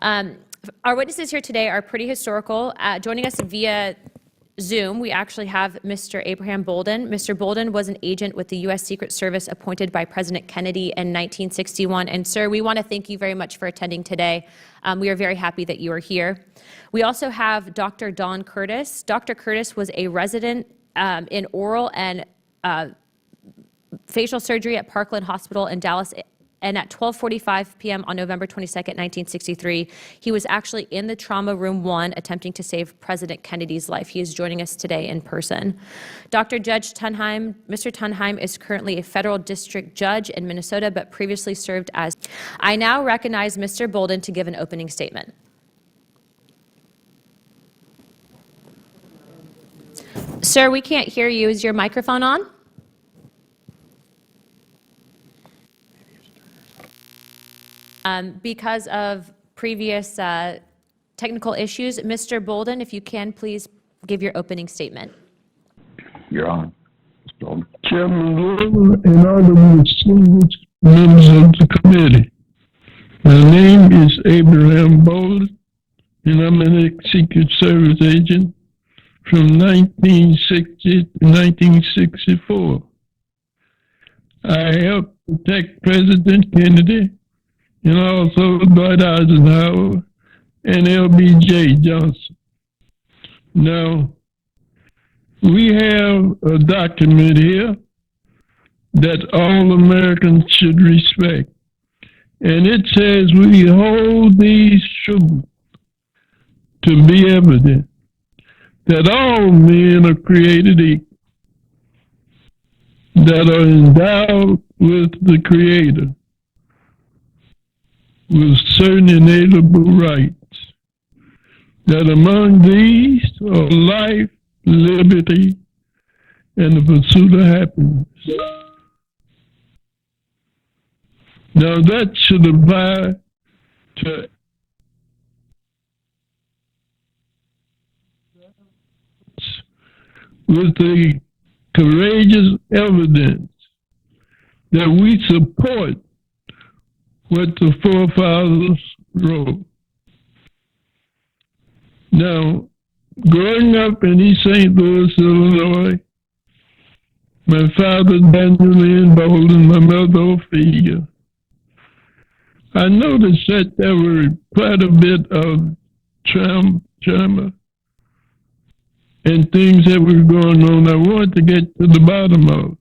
Our witnesses here today are pretty historical. Joining us via Zoom, we actually have Mr. Abraham Bolden. Mr. Bolden was an agent with the U.S. Secret Service appointed by President Kennedy in 1961. And sir, we want to thank you very much for attending today. We are very happy that you are here. We also have Dr. Don Curtis. Dr. Curtis was a resident in oral and facial surgery at Parkland Hospital in Dallas. And at 12:45 p.m. on November 22nd, 1963, he was actually in the trauma room 1 attempting to save President Kennedy's life. He is joining us today in person. Dr. Judge Tunheim, Mr. Tunheim is currently a federal district judge in Minnesota, but previously served as. I now recognize Mr. Bolden to give an opening statement. Sir, we can't hear you. Is your microphone on? Because of previous technical issues, Mr. Bolden, if you can, please give your opening statement. You're on. Chairman Bolden and honorable distinguished members of the committee. My name is Abraham Bolden, and I'm an Secret Service agent from 1960 to 1964. I helped protect President Kennedy and also Dwight Eisenhower and LBJ Johnson. Now, we have a document here that all Americans should respect. And it says we hold these truths to be evident that all men are created equal, that are endowed with the Creator, with certain inalienable rights, that among these are life, liberty, and the pursuit of happiness. Now that should apply to with the courageous evidence that we support what the forefathers wrote. Now, growing up in East St. Louis, Illinois, my father, Daniel Bolden, my mother, Ophelia, I noticed that there were quite a bit of trauma and things that were going on. I wanted to get to the bottom of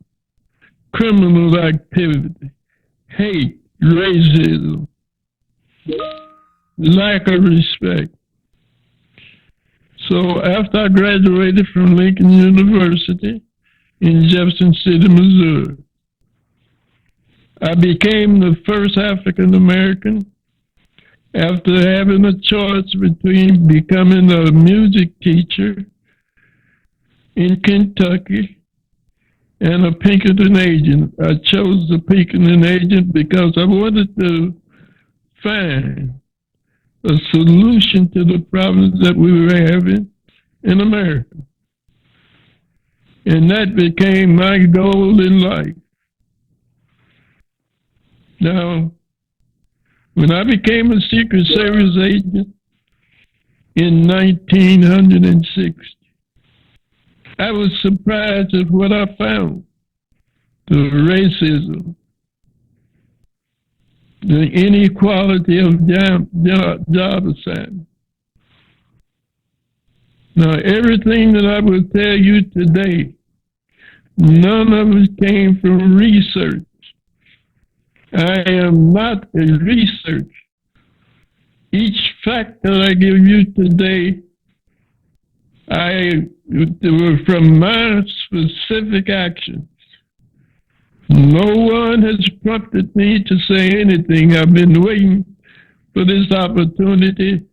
criminal activity, hate, racism, lack of respect. So after I graduated from Lincoln University in Jefferson City, Missouri, I became the first African American after having a choice between becoming a music teacher in Kentucky and a Pinkerton agent. I chose the Pinkerton agent because I wanted to find a solution to the problems that we were having in America. And that became my goal in life. Now, when I became a Secret Service agent in 1960, I was surprised at what I found. The racism, the inequality of job assignment. Now, everything that I will tell you today, none of it came from research. I am not a researcher. Each fact that I give you today, they were from my specific actions. No one has prompted me to say anything. I've been waiting for this opportunity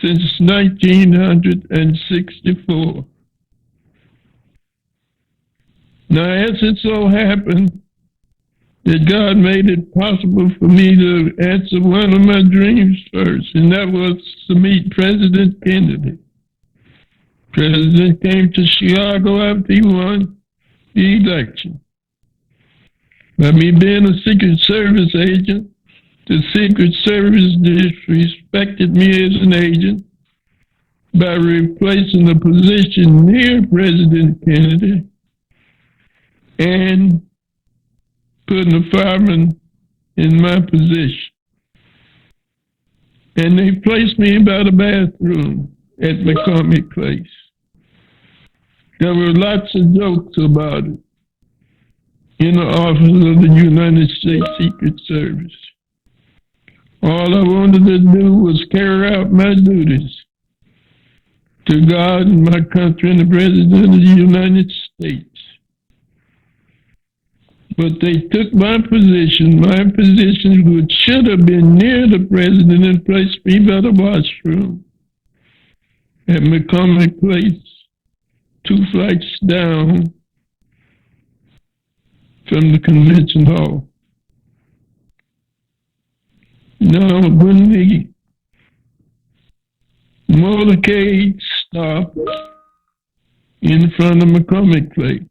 since 1964. Now, as it so happened that God made it possible for me to answer one of my dreams first, and that was to meet President Kennedy. President came to Chicago after he won the election. By me being a Secret Service agent, The Secret Service disrespected me as an agent by replacing a position near President Kennedy and putting a fireman in my position. And they placed me by the bathroom at McCormick Place. There were lots of jokes about it in the office of the United States Secret Service. All I wanted to do was carry out my duties to God and my country and the President of the United States. But they took my position which should have been near the President, and placed me by the washroom at McCormick Place, 2 flights down from the convention hall. Now, when the motorcade stopped in front of McCormick Place,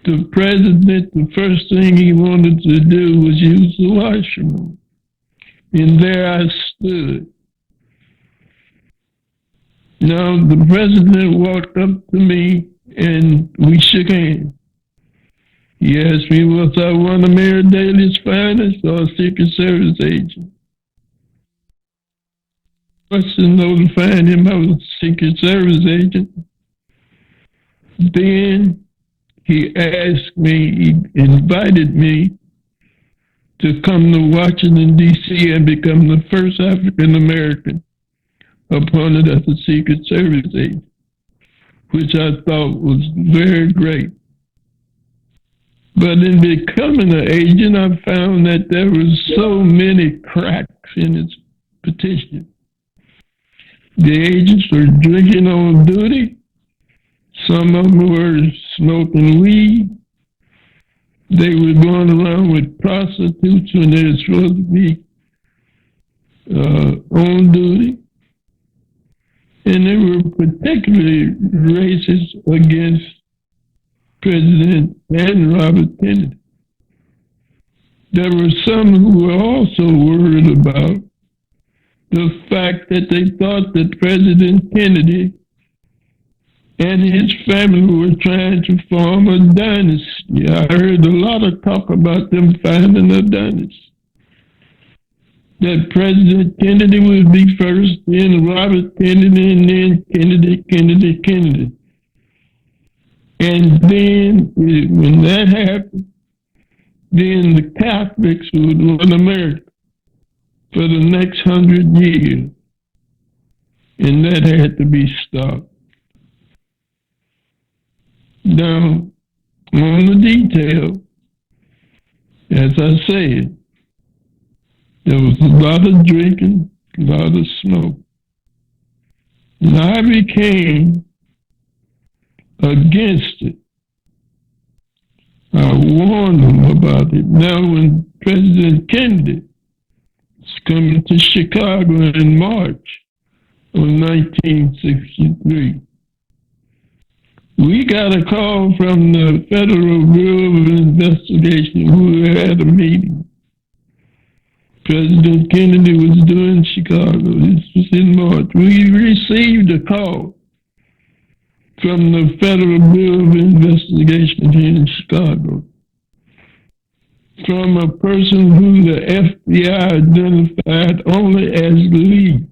the president, the first thing he wanted to do was use the washroom. And there I stood. Now, the president walked up to me and we shook hands. He asked me, was I one of Mayor Daley's finest or a Secret Service agent? Question notified him I was a Secret Service agent. Then he asked me, he invited me to come to Washington, D.C. and become the first African American appointed as a Secret Service agent, which I thought was very great. But in becoming an agent, I found that there were so many cracks in its petition. The agents were drinking on duty. Some of them were smoking weed. They were going around with prostitutes when they were supposed to be on duty. And they were particularly racist against President and Robert Kennedy. There were some who were also worried about the fact that they thought that President Kennedy and his family were trying to form a dynasty. I heard a lot of talk about them finding a dynasty. That President Kennedy would be first, then Robert Kennedy, and then Kennedy. And then, when that happened, then the Catholics would run America for the next 100 years. And that had to be stopped. Now, on the detail, as I said, there was a lot of drinking, a lot of smoke. And I became against it. I warned them about it. Now, when President Kennedy was coming to Chicago in March of 1963, we got a call from the Federal Bureau of Investigation who had a meeting. President Kennedy was doing Chicago. This was in March. We received a call from the Federal Bureau of Investigation here in Chicago from a person who the FBI identified only as Lee.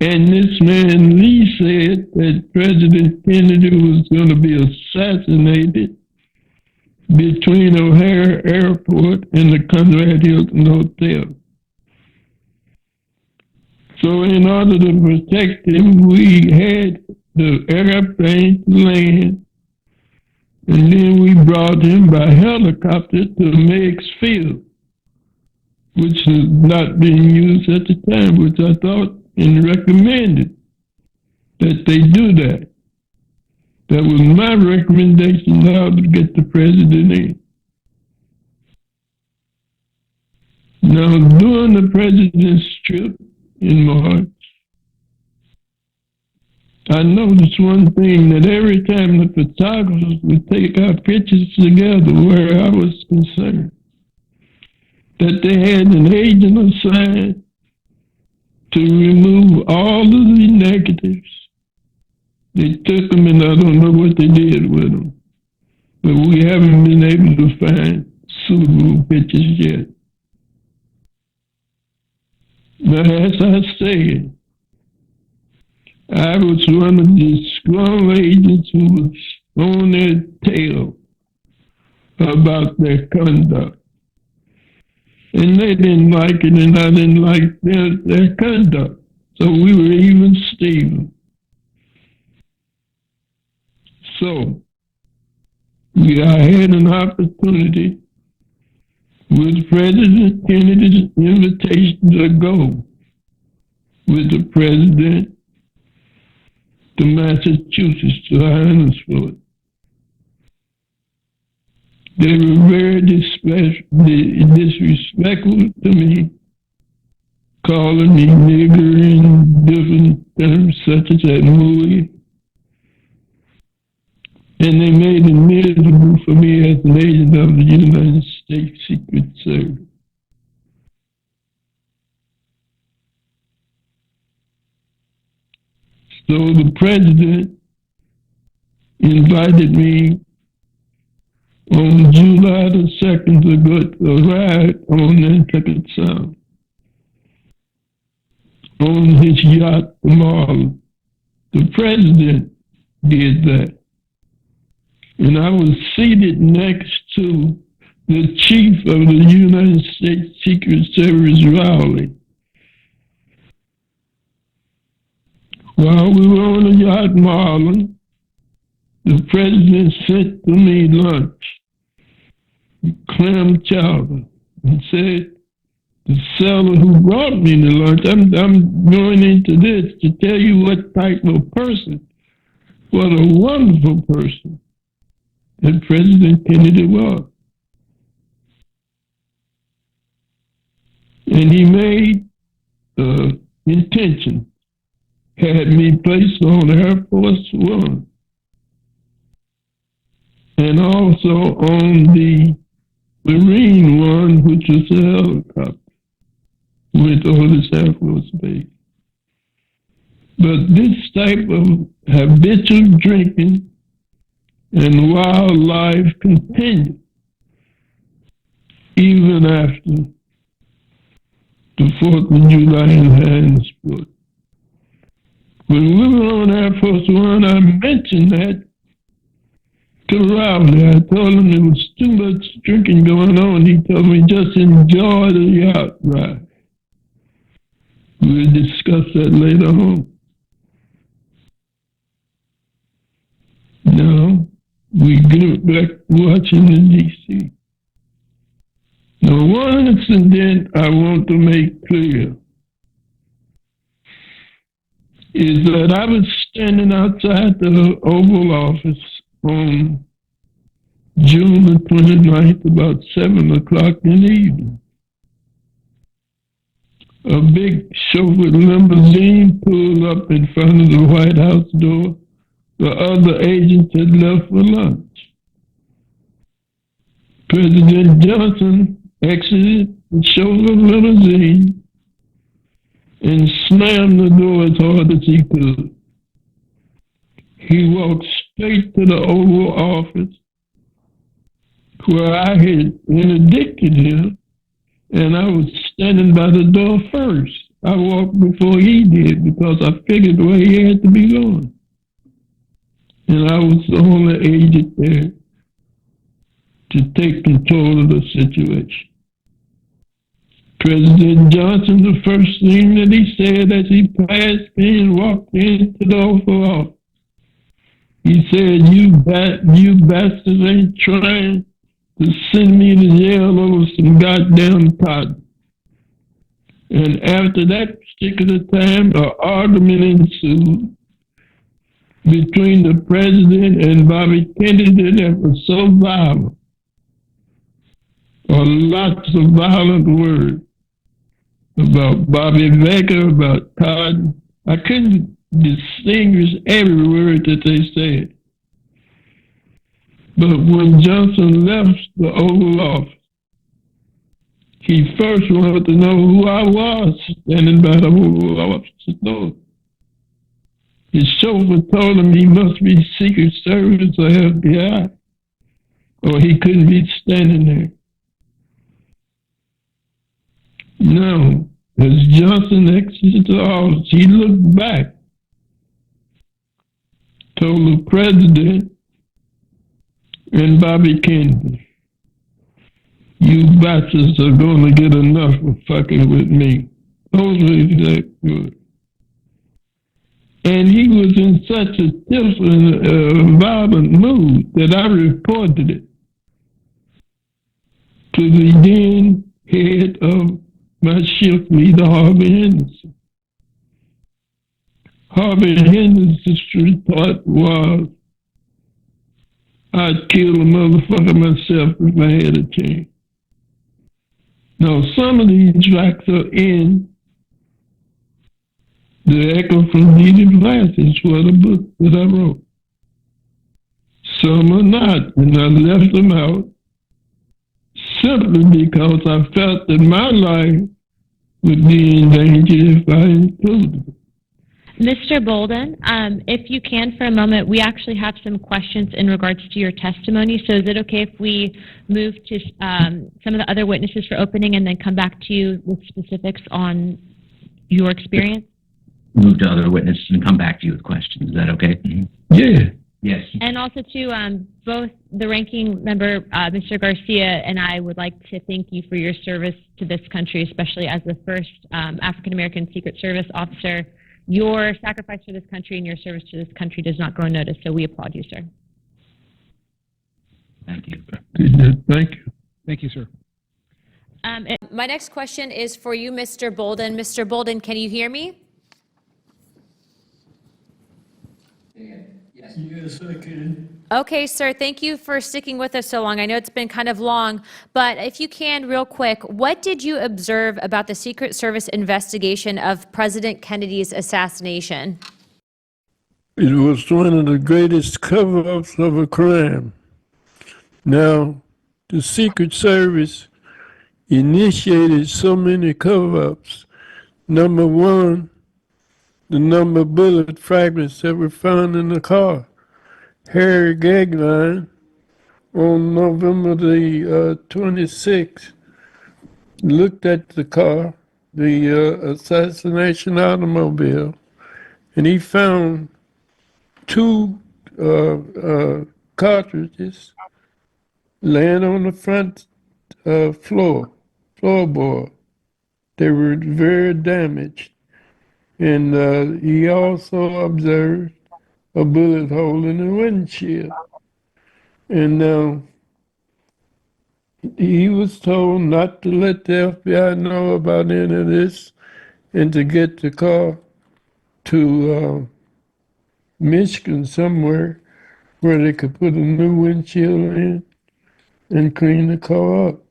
And this man Lee said that President Kennedy was going to be assassinated between O'Hare Airport and the Conrad Hilton Hotel. So in order to protect him, we had the airplane to land, and then we brought him by helicopter to Meigs Field, which was not being used at the time, which I thought and recommended that they do that. That was my recommendation how to get the president in. Now, during the president's trip in March, I noticed one thing, that every time the photographers would take our pictures together where I was concerned, that they had an agent assigned to remove all of the negatives. They took them, and I don't know what they did with them. But we haven't been able to find suitable pictures yet. But as I said, I was one of the strong agents who was on their tail about their conduct. And they didn't like it, and I didn't like their conduct. So we were even Steven. So I had an opportunity with President Kennedy's invitation to go with the president to Massachusetts, to Ironsport. They were very disrespectful to me, calling me nigger and different terms such as that movie. And they made it miserable for me as an agent of the United States Secret Service. So the president invited me on July the 2nd to go to ride on Nantucket Sound on his yacht, the Marlin. The president did that. And I was seated next to the chief of the United States Secret Service, Rowley. While we were on the yacht Marlin, the president sent to me lunch, clam chowder, and said, the seller who brought me the lunch, I'm going into this to tell you what type of person, what a wonderful person that President Kennedy was. And he made intention, had me placed on Air Force One, and also on the Marine One, which was a helicopter, with Otis Air Force Base. But this type of habitual drinking and wildlife continued even after the 4th of July in Harrisburg. When we were on Air Force One, I mentioned that to Rowley. I told him there was too much drinking going on. He told me just enjoy the yacht ride. We'll discuss that later on. Now, we get back to Washington, D.C. Now, one incident I want to make clear is that I was standing outside the Oval Office on June the 29th, about 7 o'clock in the evening. A big chauffeured limousine pulled up in front of the White House door. The other agents had left for lunch. President Johnson exited the chauffeured limousine and slammed the door as hard as he could. He walked straight to the Oval Office where I had interdicted him, and I was standing by the door first. I walked before he did because I figured where he had to be going. And I was the only agent there to take control of the situation. President Johnson, the first thing that he said as he passed me and walked into the Oval Office, he said, you bastards ain't trying to send me to jail over some goddamn cotton. And after that particular time, an argument ensued between the president and Bobby Kennedy that was so violent, or lots of violent words about Bobby Baker, about Todd. I couldn't distinguish every word that they said. But when Johnson left the Oval Office, He first wanted to know who I was, standing by the Oval Office door. His chauffeur told him he must be Secret Service or FBI, or he couldn't be standing there. Now, as Johnson exited the office, he looked back, told the president and Bobby Kennedy, "You bastards are going to get enough of fucking with me." Those were exact words. And he was in such a different, violent mood that I reported it to the then head of my shift leader, Harvey Henderson. Harvey Henderson's thought was, "I'd kill a motherfucker myself if I had a chance." Now, some of these facts are in the Echo from Heated Glasses for the book that I wrote. Some are not, and I left them out simply because I felt that my life would be in danger if I included it. Mr. Bolden, if you can for a moment, we actually have some questions in regards to your testimony. So is it okay if we move to some of the other witnesses for opening and then come back to you with specifics on your experience? Move to other witnesses and come back to you with questions. Is that okay? Yeah. Yes. And also to both the ranking member, Mr. Garcia, and I would like to thank you for your service to this country, especially as the first African-American Secret Service officer. Your sacrifice for this country and your service to this country does not go unnoticed, so we applaud you, sir. Thank you. Thank you. Thank you, sir. My next question is for you, Mr. Bolden. Mr. Bolden, can you hear me? Yes, I can. Okay, sir, thank you for sticking with us so long. I know it's been kind of long, but if you can, real quick, what did you observe about the Secret Service investigation of President Kennedy's assassination? It was one of the greatest cover-ups of a crime. Now, the Secret Service initiated so many cover-ups. Number one, the number of bullet fragments that were found in the car. Harry Gagline, on November the 26th, looked at the car, the assassination automobile, and he found two cartridges laying on the front floorboard. They were very damaged. And he also observed a bullet hole in the windshield. And he was told not to let the FBI know about any of this and to get the car to Michigan somewhere where they could put a new windshield in and clean the car up.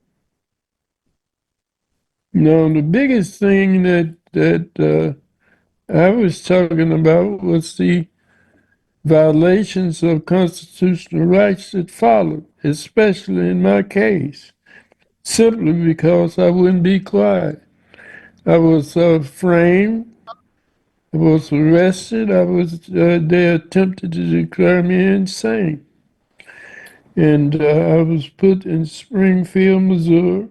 Now, the biggest thing that I was talking about was the violations of constitutional rights that followed, especially in my case, simply because I wouldn't be quiet. I was framed, I was arrested, they attempted to declare me insane. And I was put in Springfield, Missouri,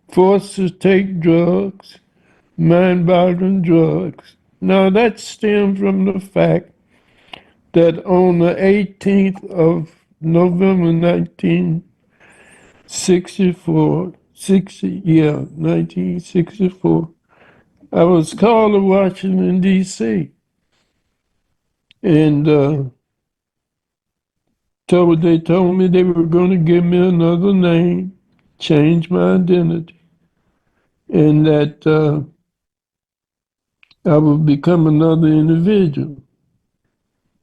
forced to take drugs, mind-boggling drugs. Now, that stemmed from the fact that on the 18th of November 1964, I was called to Washington, D.C. And they told me they were going to give me another name, change my identity, and that I would become another individual.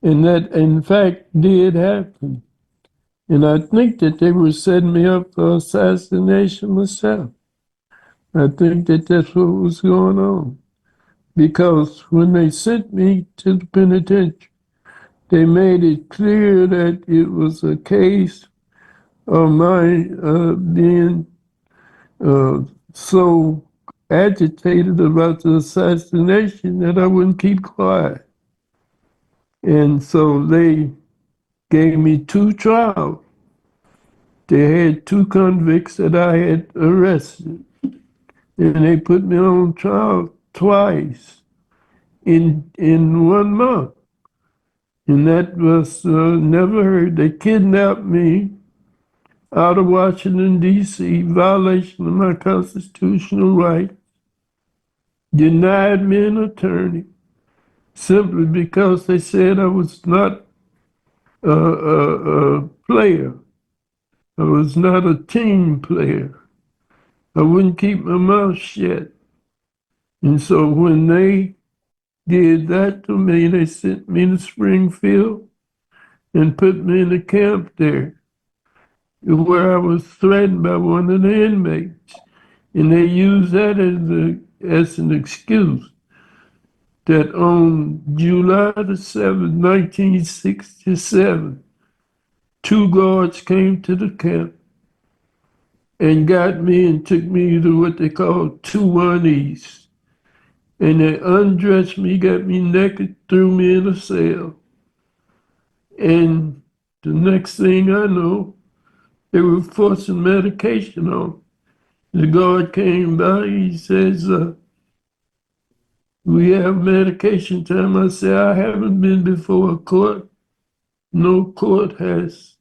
And that, in fact, did happen. And I think that they were setting me up for assassination myself. I think that that's what was going on. Because when they sent me to the penitentiary, they made it clear that it was a case of my being so agitated about the assassination that I wouldn't keep quiet. And so they gave me 2 trials. They had 2 convicts that I had arrested, and they put me on trial twice in 1 month. And that was never heard. They kidnapped me out of Washington, D.C., violation of my constitutional right, denied me an attorney simply because they said I was not a player. I was not a team player. I wouldn't keep my mouth shut. And so when they did that to me, they sent me to Springfield and put me in a camp there where I was threatened by one of the inmates. And they used that as an excuse that on July the 7th, 1967, 2 guards came to the camp and got me and took me to what they call 2-1-East. And they undressed me, got me naked, threw me in a cell. And the next thing I know, they were forcing medication on. The guard came by, he says, we have medication time. I said, I haven't been before a court. No court has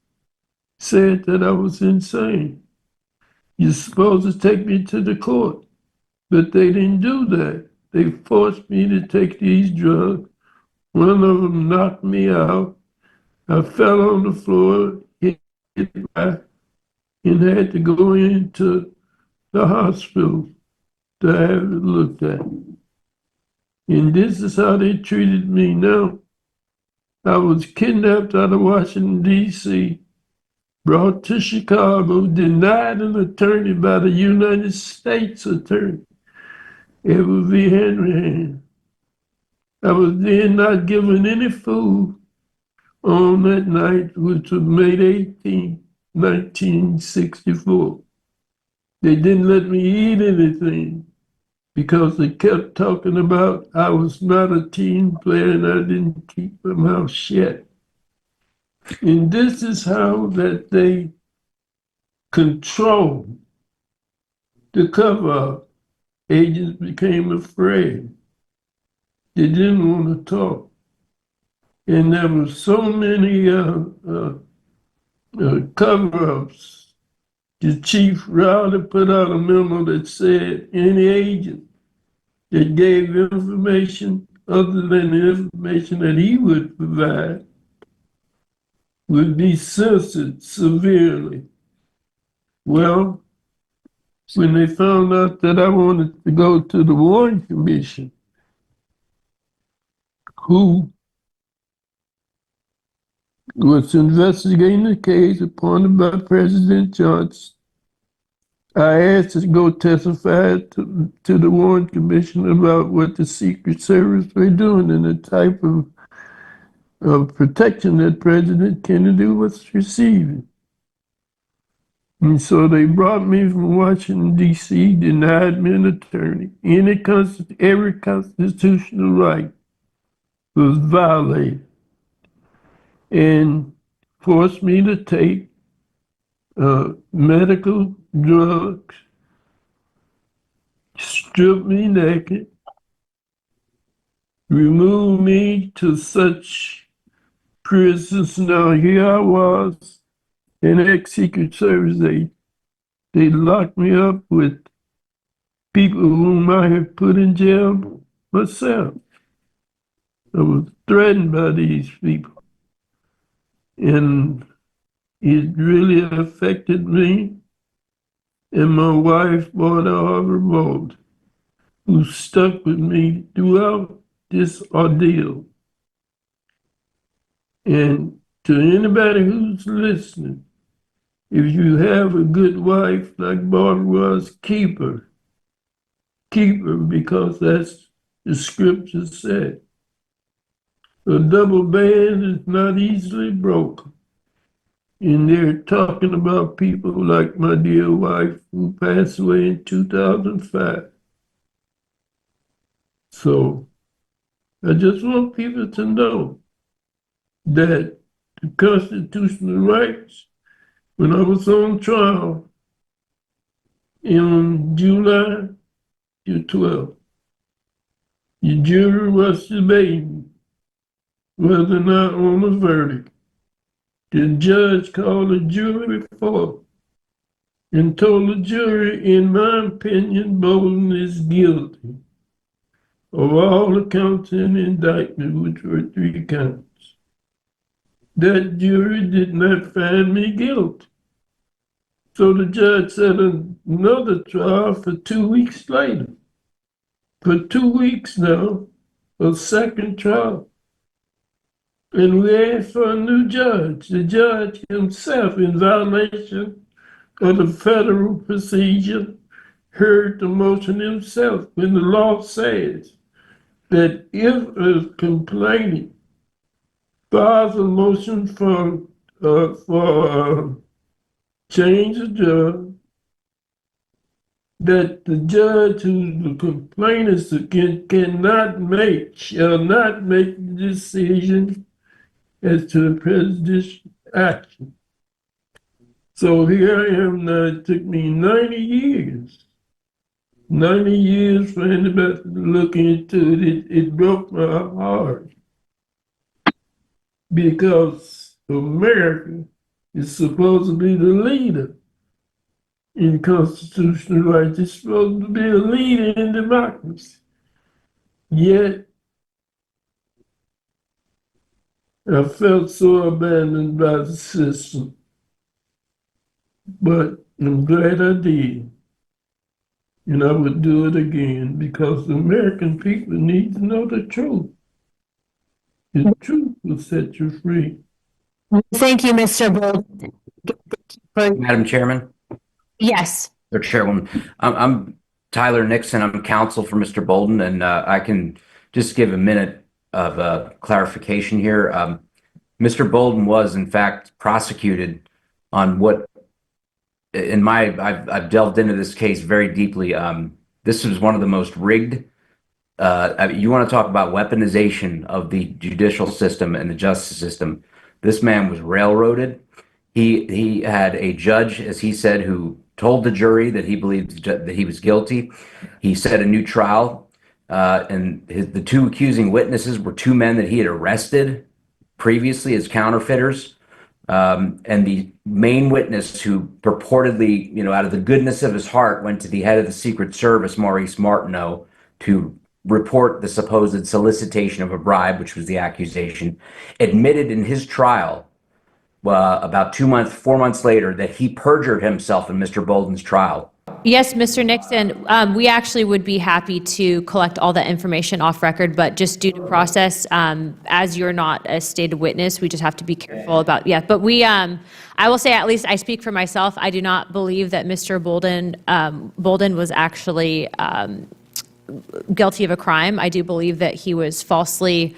said that I was insane. You're supposed to take me to the court. But they didn't do that. They forced me to take these drugs. One of them knocked me out. I fell on the floor, hit back, and had to go into the hospital to have it looked at. And this is how they treated me now. I was kidnapped out of Washington, D.C., brought to Chicago, denied an attorney by the United States attorney, Edward V. Henry. I was then not given any food on that night, which was May 18, 1964. They didn't let me eat anything because they kept talking about I was not a team player and I didn't keep my mouth shut. And this is how that they control the cover-up. Agents became afraid. They didn't want to talk. And there were so many cover-ups. The chief Rowley put out a memo that said any agent that gave information other than the information that he would provide would be censored severely. Well, when they found out that I wanted to go to the Warren Commission, who was investigating the case appointed by President Johnson, I asked to go testify to the Warren Commission about what the Secret Service were doing and the type of protection that President Kennedy was receiving. And so they brought me from Washington, D.C., denied me an attorney. Every constitutional right was violated and forced me to take medical drugs, stripped me naked, removed me to such prisons. Now here I was, an ex-Secret Service agent. They locked me up with people whom I had put in jail myself. I was threatened by these people. And it really affected me and my wife, Barbara Bolden, who stuck with me throughout this ordeal. And to anybody who's listening, if you have a good wife like Barbara was, keep her. Keep her because that's the scripture said. A double band is not easily broken. And they're talking about people like my dear wife who passed away in 2005. So I just want people to know that the constitutional rights, when I was on trial in July 12, the jury was debating whether or not on a verdict. The judge called the jury report and told the jury, in my opinion, Bolden is guilty of all the counts in the indictment, which were 3 counts. That jury did not find me guilty. So the judge set another trial for 2 weeks later. For 2 weeks now, a second trial. And we asked for a new judge. The judge himself, in violation of the federal procedure, heard the motion himself when the law says that if a complainant files a motion for change of judge, that the judge who the complainant is against shall not make the decision as to the presidential action. So here I am now. It took me 90 years for anybody to look into it. It broke my heart because America is supposed to be the leader in constitutional rights. It's supposed to be a leader in democracy. Yet, I felt so abandoned by the system. But I'm glad I did. And I would do it again because the American people need to know the truth. The truth will set you free. Thank you, Mr. Bolden. Madam Chairman, Yes. or Chairwoman, I'm Tyler Nixon. I'm counsel for Mr. Bolden, and I can just give a minute of clarification here. Mr. Bolden was, in fact, prosecuted on what, I've delved into this case very deeply. This was one of the most rigged. You want to talk about weaponization of the judicial system and the justice system. This man was railroaded. He had a judge, as he said, who told the jury that he believed that he was guilty. He set a new trial, and the 2 accusing witnesses were 2 men that he had arrested previously as counterfeiters. And the main witness, who purportedly, out of the goodness of his heart, went to the head of the Secret Service, Maurice Martineau, to report the supposed solicitation of a bribe, which was the accusation, admitted in his trial about 4 months later that he perjured himself in Mr. Bolden's trial. Yes, Mr. Nixon, we actually would be happy to collect all that information off record, but just due to process, as you're not a stated witness, we just have to be careful about, but I will say, at least I speak for myself, I do not believe that Mr. Bolden was actually guilty of a crime. I do believe that he was falsely,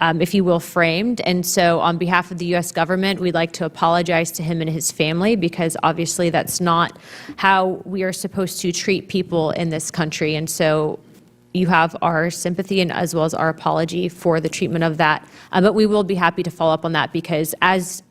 if you will, framed. And so on behalf of the U.S. government, we'd like to apologize to him and his family, because obviously that's not how we are supposed to treat people in this country. And so you have our sympathy and as well as our apology for the treatment of that. But we will be happy to follow up on that, because as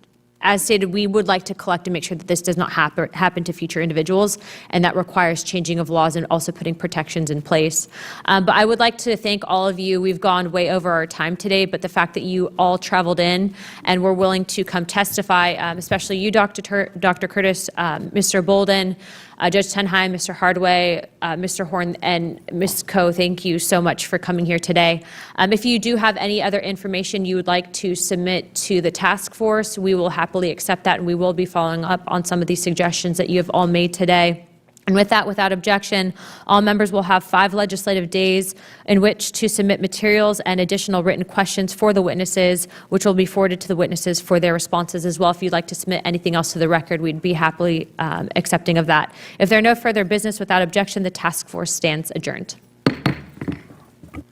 stated, we would like to collect and make sure that this does not happen to future individuals, and that requires changing of laws and also putting protections in place. But I would like to thank all of you. We've gone way over our time today, but the fact that you all traveled in and were willing to come testify, especially you, Dr. Curtis, Mr. Bolden, Judge Tenheim, Mr. Hardway, Mr. Horn, and Ms. Coe, thank you so much for coming here today. If you do have any other information you would like to submit to the task force, we will happily accept that, and we will be following up on some of these suggestions that you have all made today. And with that, without objection, all members will have 5 legislative days in which to submit materials and additional written questions for the witnesses, which will be forwarded to the witnesses for their responses as well. If you'd like to submit anything else to the record, we'd be happily accepting of that. If there are no further business, without objection, the task force stands adjourned.